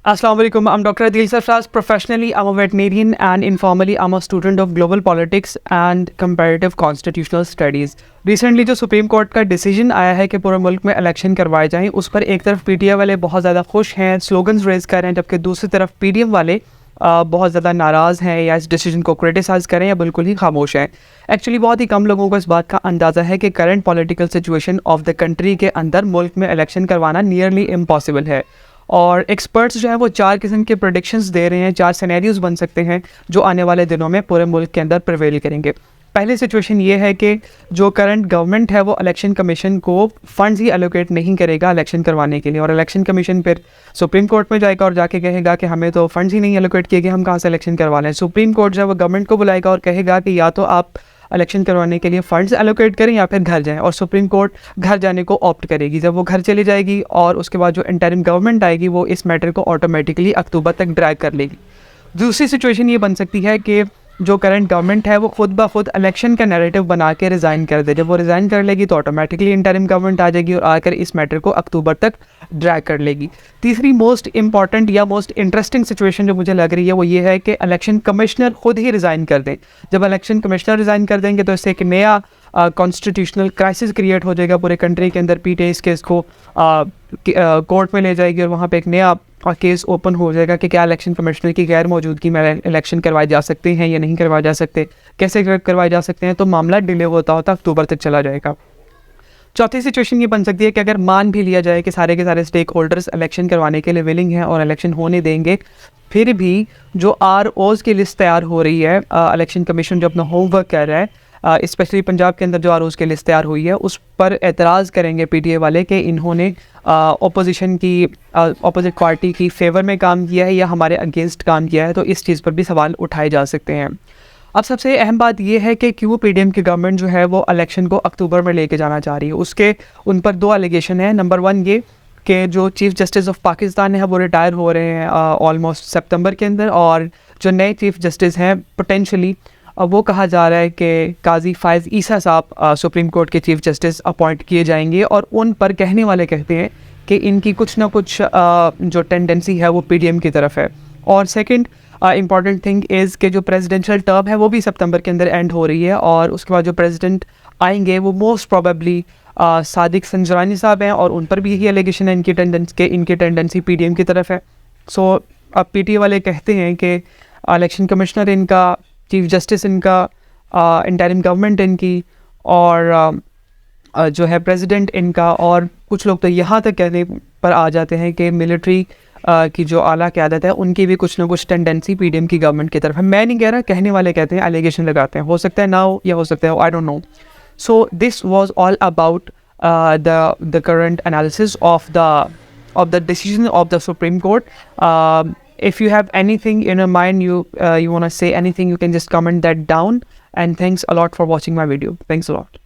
Assalamu alaikum. I'm Dr. Adil Sarfraz. Professionally, I'm a veterinarian and informally, I'm a student of global politics and comparative constitutional studies. Recently जो supreme court का decision आया है कि पूरे मुल्क में election करवाए जाएं, उस पर एक तरफ पीटीआई वाले बहुत ज़्यादा खुश हैं, स्लोगन्स रेज कर रहे हैं, जबकि दूसरी तरफ पीडीएम वाले बहुत ज़्यादा नाराज़ हैं या इस डिसीजन को क्रिटिसाइज़ करें या बिल्कुल ही खामोश हैं। एक्चुअली बहुत ही कम लोगों को इस बात का अंदाज़ा है कि current political situation of the country के अंदर मुल्क में इलेक्शन करवाना नियरली इम्पॉसिबल है। और एक्सपर्ट्स जो है वो 4 किस्म के प्रेडिक्शंस दे रहे हैं, 4 सिनेरियोज बन सकते हैं जो आने वाले दिनों में पूरे मुल्क के अंदर प्रिवेल करेंगे। पहली सिचुएशन ये है कि जो करंट गवर्नमेंट है वो इलेक्शन कमीशन को फंड्स ही एलोकेट नहीं करेगा इलेक्शन करवाने के लिए, और इलेक्शन कमीशन फिर सुप्रीम कोर्ट में जाएगा और जाके कहेगा कि हमें तो फंड्स ही नहीं एलोकेट किए गए, हम कहाँ से इलेक्शन करवा लें। सुप्रीम कोर्ट जो है वो गवर्नमेंट को बुलाएगा और कहेगा कि या तो आप इलेक्शन करवाने के लिए फ़ंड्स एलोकेट करें या फिर घर जाएं, और सुप्रीम कोर्ट घर जाने को ऑप्ट करेगी। जब वो घर चली जाएगी और उसके बाद जो इंटरिम गवर्नमेंट आएगी वो इस मैटर को ऑटोमेटिकली अक्टूबर तक ड्रैग कर लेगी। दूसरी सिचुएशन ये बन सकती है कि जो करंट गवर्नमेंट है वो खुद ब खुद इलेक्शन का नैरेटिव बना के रिज़ाइन कर दे। जब वो रिज़ाइन कर लेगी तो ऑटोमेटिकली इंटरिम गवर्नमेंट आ जाएगी और आकर इस मैटर को अक्टूबर तक ड्रैग कर लेगी। तीसरी मोस्ट इंपॉर्टेंट या मोस्ट इंटरेस्टिंग सिचुएशन जो मुझे लग रही है वो ये है कि इलेक्शन कमिश्नर खुद ही रिज़ाइन कर दें। जब इलेक्शन कमिश्नर रिज़ाइन कर देंगे तो इससे एक नया कॉन्स्टिट्यूशनल क्राइसिस क्रिएट हो जाएगा पूरे कंट्री के अंदर। पीटीआई इस केस को कोर्ट में ले जाएगी और वहाँ पे एक नया केस ओपन हो जाएगा कि क्या इलेक्शन कमिश्नर की गैर मौजूदगी में इलेक्शन करवाए जा सकते हैं या नहीं करवाए जा सकते, कैसे करवाए जा सकते हैं। तो मामला डिले होता होता अक्टूबर तक चला जाएगा। चौथी सिचुएशन ये बन सकती है कि अगर मान भी लिया जाए कि सारे के सारे स्टेक होल्डर्स इलेक्शन करवाने के लिए विलिंग हैं और इलेक्शन होने देंगे, फिर भी जो ROs की लिस्ट तैयार हो रही है, इलेक्शन कमीशन जो अपना होमवर्क कर रहा है, स्पेशली पंजाब के अंदर जो ROs की लिस्ट तैयार हुई है उस पर एतराज़ करेंगे पीटीआई वाले कि इन्होंने अपोजिशन की अपोजिट पार्टी की फेवर में काम किया है या हमारे अगेंस्ट काम किया है। तो इस चीज़ पर भी सवाल उठाए जा सकते हैं। अब सबसे अहम बात यह है कि क्यों पीडीएम की गवर्नमेंट जो है वो इलेक्शन को अक्टूबर में लेके जाना चाह रही है। उसके उन पर 2 एलिगेशन है। नंबर 1 ये कि जो चीफ़ जस्टिस ऑफ पाकिस्तान है वो रिटायर हो रहे हैं ऑलमोस्ट सितंबर के अंदर, और जो नए चीफ़ जस्टिस हैं पोटेंशली वो कहा जा रहा है कि काजी फायज़ ईसा साहब सुप्रीम कोर्ट के चीफ़ जस्टिस अपॉइंट किए जाएंगे, और उन पर कहने वाले कहते हैं कि इनकी कुछ ना कुछ जो टेंडेंसी है वो पीडीएम की तरफ है। और सेकंड इंपॉर्टेंट थिंग इज़ कि जो प्रेसिडेंशियल टर्म है वो भी सितंबर के अंदर एंड हो रही है, और उसके बाद जो प्रेसिडेंट आएंगे वो मोस्ट प्रोबेबली सादिक संजरानी साहब हैं, और उन पर भी यही एलिगेशन है इनकी टेंडेंसी पीडीएम की तरफ है। सो अब पीटीआई वाले कहते हैं कि इलेक्शन कमिश्नर इनका, चीफ जस्टिस इनका, इंटरिम गवर्नमेंट इनकी, और जो है प्रेसिडेंट इनका, और कुछ लोग तो यहाँ तक कहने पर आ जाते हैं कि मिलिट्री की जो आला क़यादत है उनकी भी कुछ ना कुछ टेंडेंसी पीडीएम की गवर्नमेंट की तरफ है। मैं नहीं कह रहा, कहने वाले कहते हैं, एलिगेशन लगाते हैं। हो सकता है ना हो या हो सकता है, I don't know. So this was all about the current analysis of the decision of the Supreme Court. If you have anything in your mind, you want to say anything, you can just comment that down. And thanks a lot for watching my video. Thanks a lot.